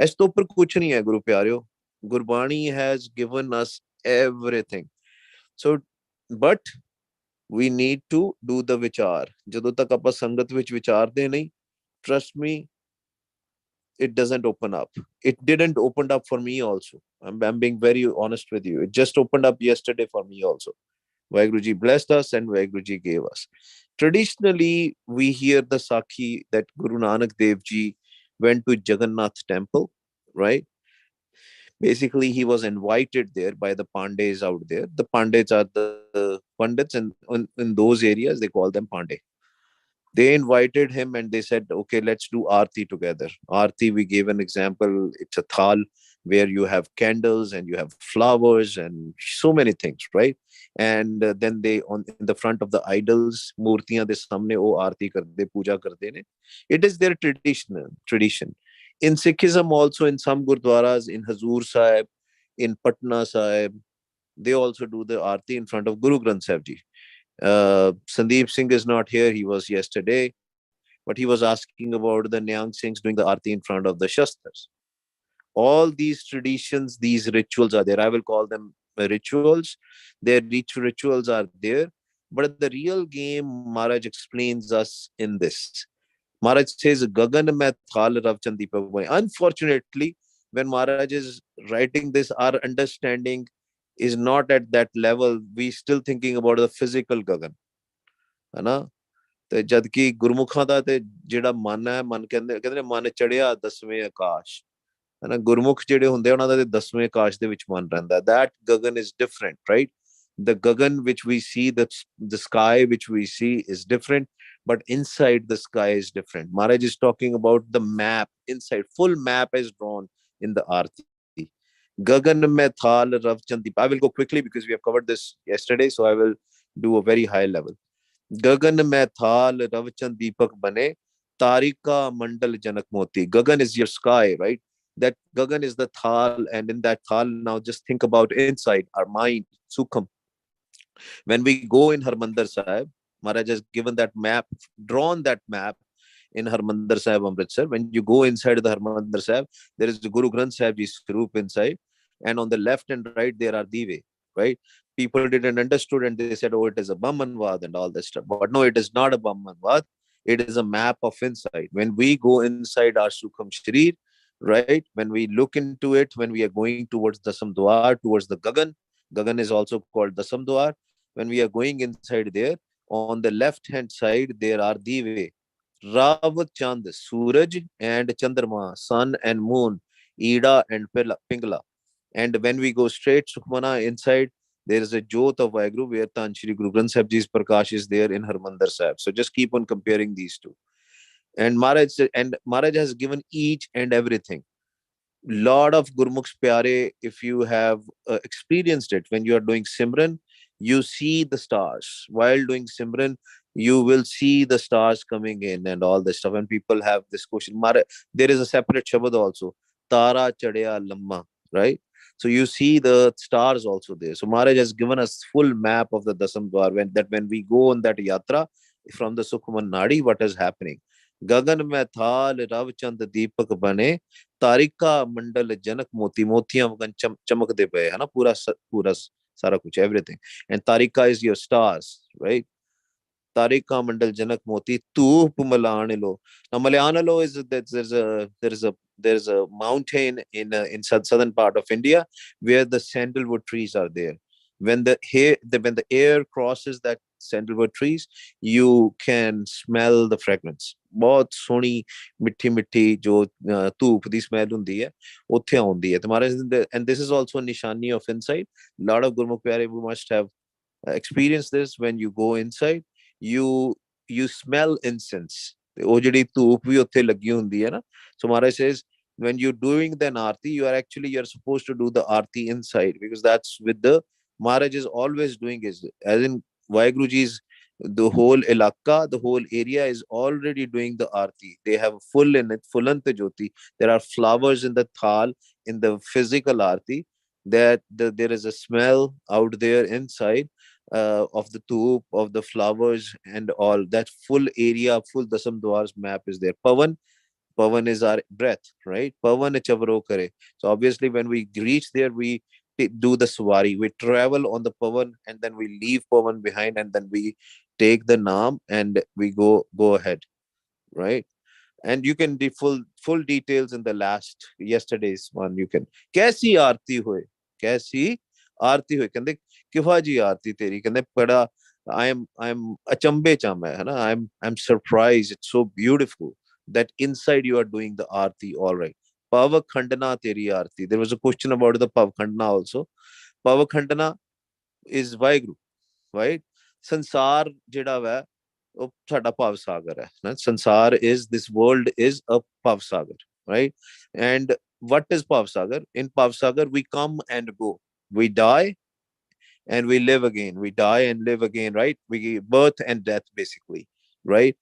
ਇਸ ਤੋਂ ਉੱਪਰ ਕੁਛ ਨਹੀਂ ਹੈ ਗੁਰੂ ਪਿਆਰਿਓ। Gurbani has given us everything. So but we need to do the vichar. ਜਦੋਂ ਤੱਕ ਆਪਾਂ ਸੰਗਤ ਵਿੱਚ ਵਿਚਾਰਦੇ ਨਹੀਂ, trust me, it doesn't open up. It didn't open up for me also. I'm being very honest with you. It just opened up yesterday for me also. Vaheguruji blessed us and Vaheguruji gave us. Traditionally, we hear the Sakhi that Guru Nanak Dev Ji went to Jagannath temple, right? Basically, he was invited there by the Pandays out there. The Pandits are the Pandits, and in those areas, they call them Pandey. They invited him and they said, okay, let's do Aarti together. Aarti, we gave an example. It's a thal where you have candles and you have flowers and so many things, right? And then they, on in the front of the idols, murtiyan de samne oh Aarti karde, puja karde ne. It is their tradition. In Sikhism also, in some gurdwaras, in Hazur Sahib, in Patna Sahib, they also do the Aarti in front of Guru Granth Sahib Ji. Sandeep Singh is not here. He was yesterday, but he was asking about the Nyang Singhs doing the Aarti in front of the Shastras. All these traditions, these rituals are there. I will call them rituals. Their rituals are there. But the real game, Maharaj explains us in this. Maharaj says, Gagan mein thal ravchan deepak bane. Unfortunately, when Maharaj is writing this, our understanding is not at that level. We still thinking about the physical Gagan. है ना? ਤੇ ਜਦ ਕਿ ਗੁਰਮੁਖਾਂ ਦਾ ਤੇ ਜਿਹੜਾ ਮਨ ਹੈ, ਮਨ ਕਹਿੰਦੇ ਨੇ ਮਨ ਚੜਿਆ 10ਵੇਂ ਆਕਾਸ਼, ਹੈ ਨਾ? ਗੁਰਮੁਖ ਜਿਹੜੇ ਹੁੰਦੇ ਉਹਨਾਂ ਦਾ ਤੇ 10ਵੇਂ ਆਕਾਸ਼ ਦੇ ਵਿੱਚ ਮਨ ਰਹਿੰਦਾ. That Gagan is different, right? The Gagan which we see, the sky which we see is different, but inside the sky is different. Maharaj is talking about the map inside. Full map is drawn in the Aarti. Gagan mein thal rav chandeep. I will go quickly because we have covered this yesterday, so I will do a very high level. Gagan mein thal ravchan deepak bane, tarika mandal janak moti. Gagan is your sky, right? That Gagan is the thal, and in that thal, now just think about inside our mind, Sukham. When we go in Harmandir Sahib, Maharaj has given that map, drawn that map in Harmandir Sahib, Amritsar. When you go inside the Harmandir Sahib, there is the Guru Granth Sahib Ji's Swaroop inside, and on the left and right there are Dive, right? People didn't understood and they said, oh, it is a Brahmanvad and all this stuff. But no, it is not a Brahmanvad. It is a map of insight. When we go inside our Sukham Sharir, right? When we look into it, when we are going towards the Samdwar, towards the Gagan, Gagan is also called the Samdwar. When we are going inside there, on the left hand side, there are Dive, Rav, Chand, Suraj, and Chandrama, Sun and Moon, Ida and Pingala. And when we go straight Sukhmana inside, there is a Jot of Vaheguru where Tan Shri Guru Granth Sahib Ji's Prakash is there in Harmandir Sahib. So just keep on comparing these two. And Maharaj has given each and everything. Lot of Gurmukhs Pyare, if you have experienced it, when you are doing Simran, you see the stars. While doing Simran, you will see the stars coming in and all this stuff. And people have this question. There is a separate Shabad also. Tara Chadya Lamma, right? So you see the stars also there. So Maharaj has given us full map of the Dasam Dwar, when we go on that yatra from the Sukhman Nadi, what is happening. Gagan mein thal rav chand deepak bane, tarika mandal janak moti, motiyan chamakde pe hai na, pura sara kuch, everything. And tarika is your stars, right? Tarika mandal janak moti, tu pumalanilo. Now Malayanalo is that there's a mountain in southern part of India where the sandalwood trees are there. When the air crosses that sandalwood trees, you can smell the fragrance. बहुत सोहनी मिठी मिठी जो धूप दी smell हुंदी है उत्थे आउंदी है तुम्हारे. And this is also a nishani of insight. Lot of Gurmukh pyare, we must have experienced this. When you go inside, you smell incense. ਉਹ ਜਿਹੜੀ ਧੂਪ ਵੀ ਉੱਥੇ ਲੱਗੀ ਹੁੰਦੀ ਹੈ ਨਾ. So Maharaj says, when you're doing the Aarti, you're supposed to do the Aarti inside, because that's with the Maharaj is always doing is, as in Vaheguruji's, the whole ilaka, the whole area is already doing the Aarti. They have full in it, Fulanta Jyoti. There are flowers in the thal, in the physical Aarti, that there is a smell out there inside of the toop, of the flowers and all. That full area, full Dasam Dwar's map is there. Pavan is our breath, right? Pavan chavro kare. So obviously, when we reach there, we do the swari. We travel on the Pavan, and then we leave Pavan behind, and then we take the Naam and we go ahead, right? And you can the full details in the last yesterday's one. You can कैसी आरती हुए, कैसी आरती हुए, कहते किफा जी आरती तेरी, कहते बड़ा I'm अचंभे च मैं, है ना, I'm surprised, it's so beautiful that inside you are doing the aarti. All right, pav khandana teri aarti. There was a question about the pav khandana also. Pav khandana is Vaheguru, right? ਸੰਸਾਰ ਜਿਹੜਾ ਵਾ ਉਹ ਸਾਡਾ ਭਵ ਸਾਗਰ ਹੈ ਨਾ. ਸੰਸਾਰ is, this world is a ਭਵ Sagar, right? And what is ਭਵ Sagar? In ਭਵ Sagar we come and go, we die and we live again, we die and live again, right? We birth and death basically, right?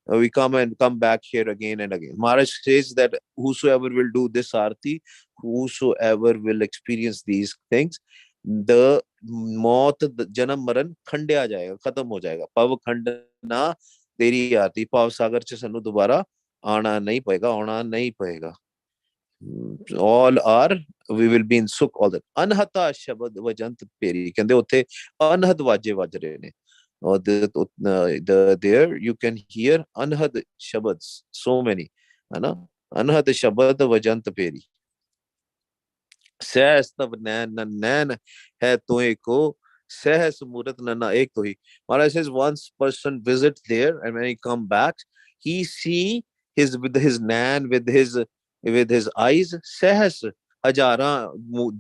We come and come back here again and again. Maharaj says that whosoever will do this arti, whosoever will experience these things, the मौत जन्म मरण खंडिया जाएगा, खत्म हो जाएगा. पव खंडना तेरी आरती, पाव सागर च सानू दोबारा आना नहीं पएगा, आना नहीं पएगा. All are, we will be in sukh all that. Anhata shabad vajant peri, कहंदे उत्थे अनहद वाजे वज रहे ने. Or there you can hear anhad shabads, so many, है ना. Anhad shabad vajant peri. सहस तब नैन नैन है तोए को, सहस मूरत नन्ना एक तो ही. Maharaj says once person visit there and when he come back, he see his with his nan, with his eyes, सहस हजारा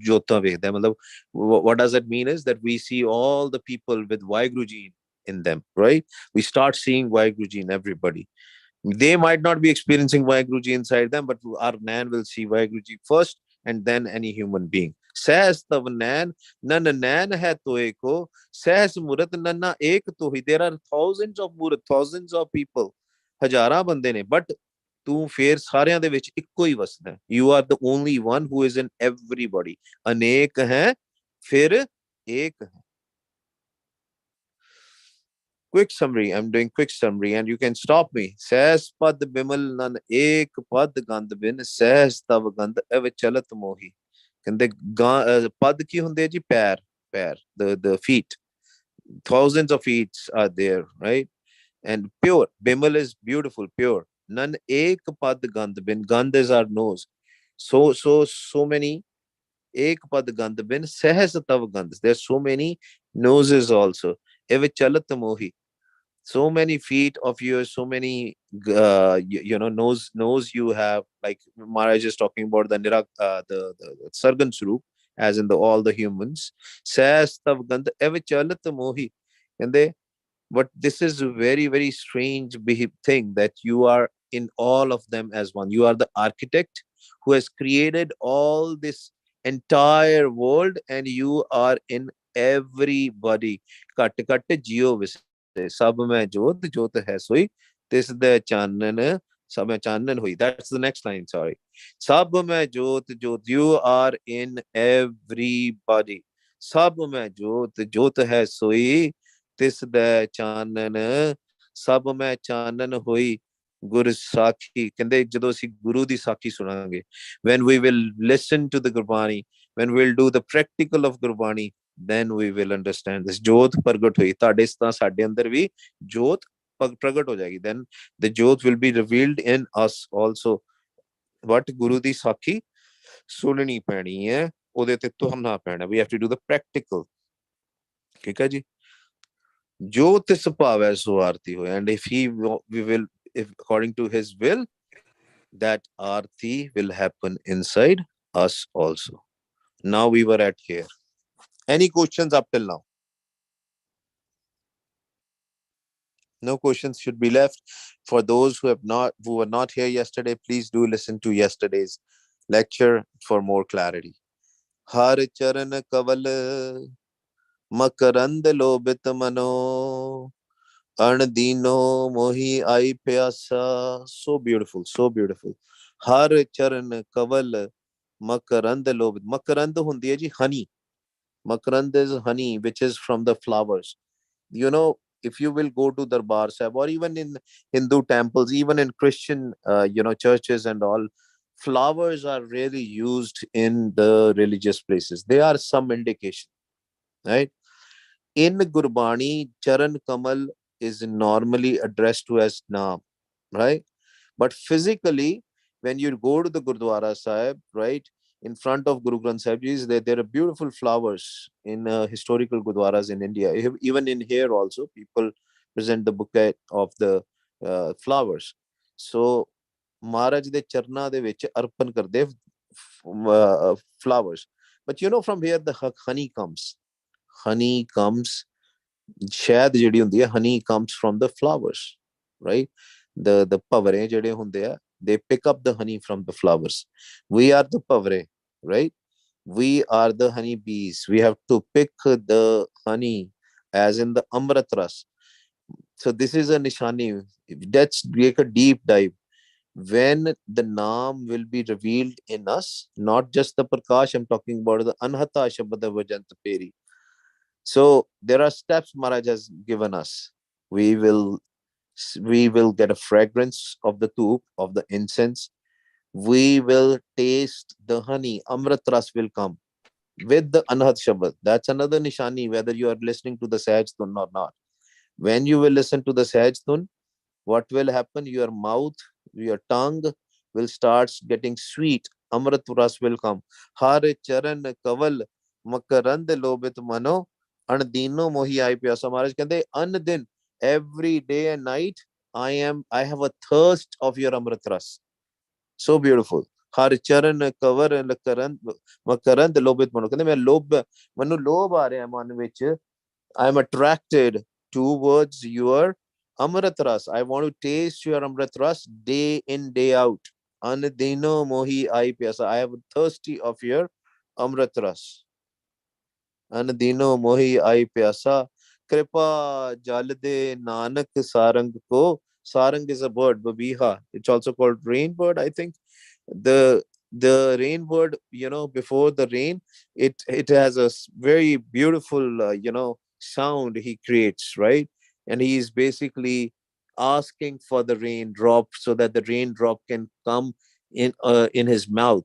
जोता वेखदा है. मतलब what does that mean is that we see all the people with Vaheguruji in them, right? We start seeing Vaheguruji in everybody. They might not be experiencing Vaheguruji inside them, but our Nan will see Vaheguruji first and then any human being. Sahas tav Nan, nan Nan hai toe ko, Sahas Murat nanna ek to hi. There are thousands of Murat, thousands of people. हजारां बंदे ने, but तू फिर सारियां दे विच इक्को ही वसदा है. You are the only one who is in everybody. अनेक हैं फिर एक है. Quick summary. I'm doing quick summary and you can stop me. Sahas pad bimal nan ek pad gand bin, sahas tav gand ev chalat mohi. ਕਹਿੰਦੇ ਪਦ ਕੀ ਹੁੰਦੇ ਜੀ? ਪੈਰ, ਪੈਰ, the feet. Thousands of feet are there, right? And pure, bimal is beautiful, pure. Nan ek pad gand bin, gand is our nose. So many. Ek pad gand bin, sahas tav gand. There's so many noses also. Ev chalat mohi. So many feet of yours, so many nose you have. Like Maharaj is talking about the the Sargan Swarup, as in the all the humans. Sas tav gand ev chalat mohi. And they, but this is a very, very strange thing that you are in all of them as one. You are the architect who has created all this entire world, and you are in everybody. Kat kat jio vise, sab mein jot, jot hai soi, tis de chanan, sab mein chanan hui. That's the next line, sorry. Sab mein jot, jot, you are in everybody. Sab mein jot, jot hai soi, ਤਿਸ ਦੈ ਚਾਨਣ, ਸਭ ਮੈਂ ਚਾਨਣ ਹੋਈ ਗੁਰ ਸਾਖੀ. ਕਹਿੰਦੇ ਜਦੋਂ ਅਸੀਂ ਗੁਰੂ ਦੀ ਸਾਖੀ ਸੁਣਾਂਗੇ, when we will listen to the Gurbani, when we'll do the practical of Gurbani, then we will understand this. ਜੋਤ ਪ੍ਰਗਟ ਹੋਈ ਤੁਹਾਡੇ ਤਾਂ ਸਾਡੇ ਅੰਦਰ ਵੀ ਜੋਤ ਪ੍ਰਗਟ ਹੋ ਜਾਏਗੀ. then the jyot will be revealed in us also. But ਗੁਰੂ ਦੀ ਸਾਖੀ ਸੁਣਨੀ ਪੈਣੀ ਹੈ, ਉਹਦੇ ਤੇ ਤੁਰਨਾ ਪੈਣਾ. we have to do the practical. ਠੀਕ ਹੈ ਜੀ. जो तिस भावै सो आरती हो. And if we will, if according to his will, that arti will happen inside us also. Now we were at here. Any questions up till now? No questions should be left. For those who were not here yesterday, please do listen to yesterday's lecture for more clarity. Har charan kaval makarand lobit mano, Anadino mohi ai pyasa. So beautiful, so beautiful. Har charan kaval makarand lobit. Makarand hundi hai ji honey. Makarand is honey, which is from the flowers. You know, if you will go to Darbar Sahib, or even in Hindu temples, even in Christian, churches and all, flowers are really used in the religious places. They are some indication, right? In Gurbani, Charan Kamal is normally addressed to as Naam, right? But physically, when you go to the Gurdwara Sahib, right, in front of Guru Granth Sahib Ji, there are beautiful flowers in historical Gurdwaras in India. Even in here also, people present the bouquet of the flowers. So, Maharaj de Charna de vich arpan karde flowers. But from where the honey comes. Honey comes ਸ਼ਹਿਦ ਜਿਹੜੀ ਹੁੰਦੀ ਹੈ, honey comes from the flowers, right? The ਭਵਰੇ ਜਿਹੜੇ ਹੁੰਦੇ ਆ, they pick up the honey from the flowers. We are the ਭਵਰੇ, right? We are the honey bees. We have to pick the honey as in the amrit ras. So this is a nishani. Let's take a deep dive. When the naam will be revealed in us, not just the prakash, I'm talking about the anhata shabda vajant peri. So there are steps Maharaj has given us. We will we will get a fragrance of the toop, of the incense. We will taste the honey. Amrit ras will come with the Anhat Shabad. That's another nishani, whether you are listening to the Sahaj Tun or not. When you will listen to the Sahaj Tun, what will happen? Your mouth, your tongue will start getting sweet. Amrit ras will come. Har charan kaval makarand lobit mano andino mohi ai pyasa. Maharaj kande an din, every day and night I have a thirst of your amrit ras. So beautiful. Har charan kavar makarand lobit mano. Kande main lob manu lob aa ਰਿਹਾ ਮਨ ਵਿੱਚ. I am attracted towards your Amrit Ras. I want to taste your Amrit Ras day in, day out. Anadino mohi ai pyasa. I am thirsty of your Amrit Ras. Anadino mohi ai pyasa. Kripa jalde nanak sarang ko. Sarang is a bird, babiha. It's also called rain bird, I think. The rain bird, before the rain, it has a very beautiful sound he creates, right? And he is basically asking for the raindrop so that the raindrop can come in his mouth.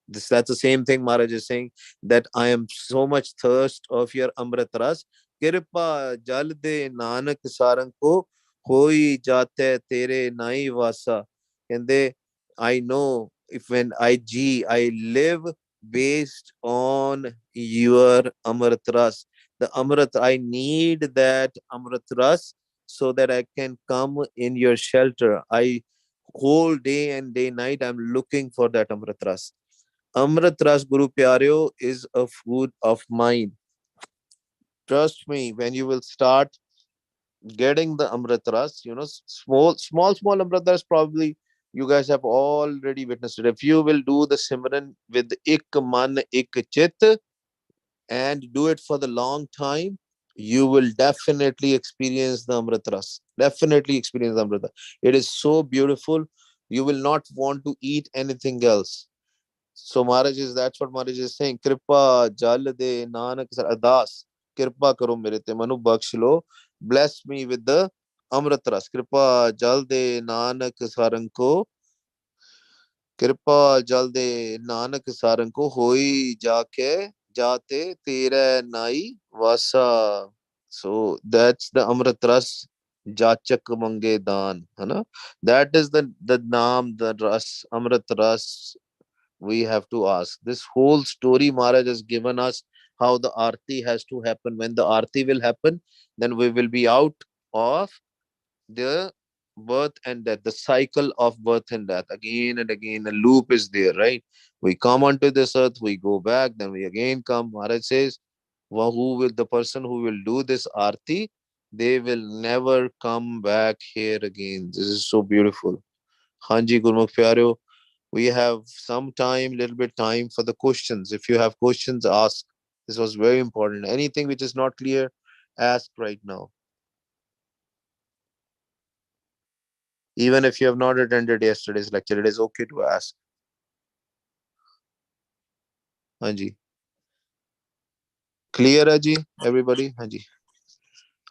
That's the same thing Maharaj is saying, that I am so much thirst of your Amrit Ras. Kirpa jal de nanak sarang ko hoi jate tere nai vasa. And I know if when I live based on your Amrit Ras. The Amrit, I need that Amrit Ras so that I can come in your shelter. I whole day and day night I'm looking for that Amrit Ras. Amrit Ras Guru Pyareo is a food of mine. Trust me, when you will start getting the Amrit Ras, small Amrit Ras, probably you guys have already witnessed it. If you will do the Simran with Ik Man Ik Chit and do it for the long time, you will definitely experience the Amrit Ras. Definitely experience the Amrit Ras. It is so beautiful. You will not want to eat anything else. So that's what Maharaj is saying. Kripa jal de nanak adas. Kripa karo mere te manu baksh lo. Bless me with the Amrit Ras. Kripa jal de nanak sarang ko. Kripa jal de nanak sarang ko hoi jaake jate tere nai vasa. So that's the Amrit Ras. Jachak mange dan. That is the naam, the ras, Amrit Ras. We have to ask. This whole story Maharaj has given us how the Aarti has to happen. When the Aarti will happen, then we will be out of the birth and death, the cycle of birth and death. Again and again, a loop is there, right? We come onto this earth, we go back, then we again come. Maharaj says, the person who will do this Aarti, they will never come back here again. This is so beautiful. Hanji Gurmukh Pyareo, we have some time, little bit time for the questions. If you have questions, ask. This was very important. Anything which is not clear, ask right now. Even if you have not attended yesterday's lecture, it is okay to ask. Hanji. Clear, Haji? Everybody? Hanji.